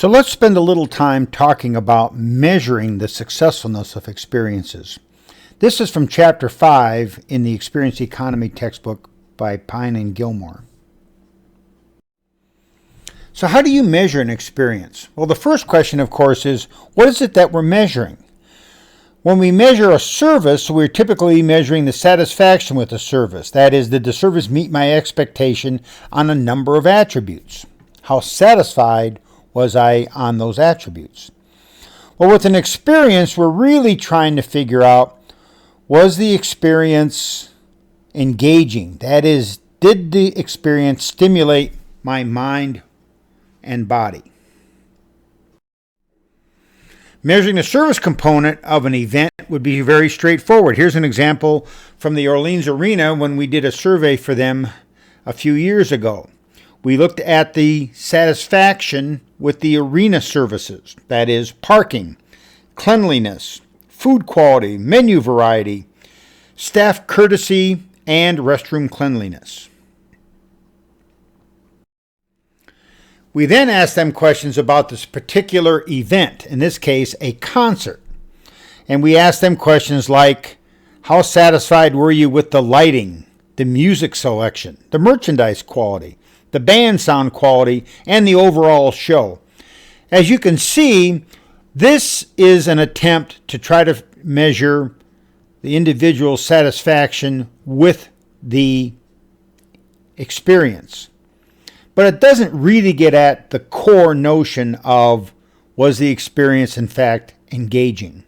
So let's spend a little time talking about measuring the successfulness of experiences. This is from Chapter 5 in the Experience Economy textbook by Pine and Gilmore. So how do you measure an experience? Well, the first question, of course, is what is it that we're measuring? When we measure a service, we're typically measuring the satisfaction with the service. That is, did the service meet my expectation on a number of attributes? How satisfied was I on those attributes? Well, with an experience, we're really trying to figure out, was the experience engaging? That is, did the experience stimulate my mind and body? Measuring the service component of an event would be very straightforward. Here's an example from the Orleans Arena when we did a survey for them a few years ago. We looked at the satisfaction with the arena services, that is, parking, cleanliness, food quality, menu variety, staff courtesy, and restroom cleanliness. We then asked them questions about this particular event, in this case, a concert. And we asked them questions like, how satisfied were you with the lighting, the music selection, the merchandise quality, the band sound quality, and the overall show? As you can see, this is an attempt to try to measure the individual satisfaction with the experience. But it doesn't really get at the core notion of, was the experience in fact engaging?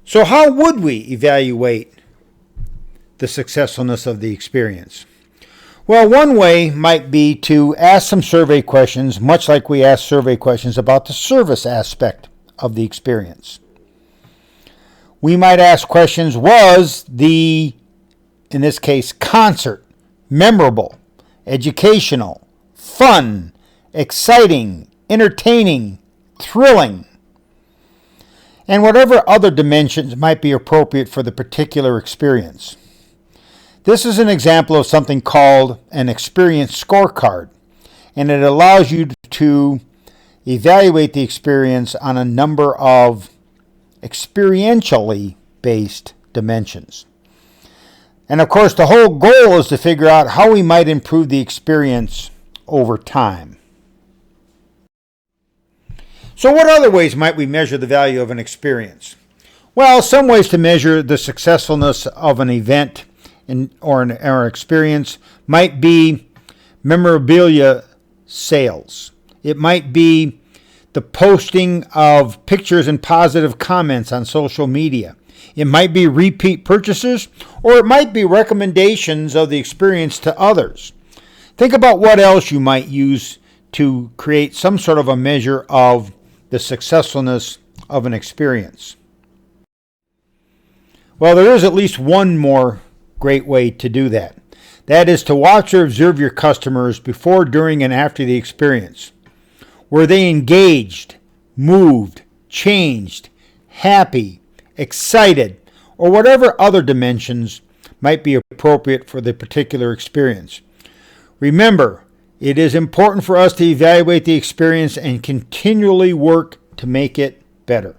So how would we evaluate the successfulness of the experience? Well, one way might be to ask some survey questions, much like we ask survey questions about the service aspect of the experience. We might ask questions, was the, in this case, concert memorable, educational, fun, exciting, entertaining, thrilling, and whatever other dimensions might be appropriate for the particular experience. This is an example of something called an experience scorecard, and it allows you to evaluate the experience on a number of experientially based dimensions. And of course, the whole goal is to figure out how we might improve the experience over time. So what other ways might we measure the value of an experience? Well, some ways to measure the successfulness of an event or an experience might be memorabilia sales. It might be the posting of pictures and positive comments on social media. It might be repeat purchases, or it might be recommendations of the experience to others. Think about what else you might use to create some sort of a measure of the successfulness of an experience. Well, there is at least one more great way to do that. That is to watch or observe your customers before, during, and after the experience. Were they engaged, moved, changed, happy, excited, or whatever other dimensions might be appropriate for the particular experience? Remember, it is important for us to evaluate the experience and continually work to make it better.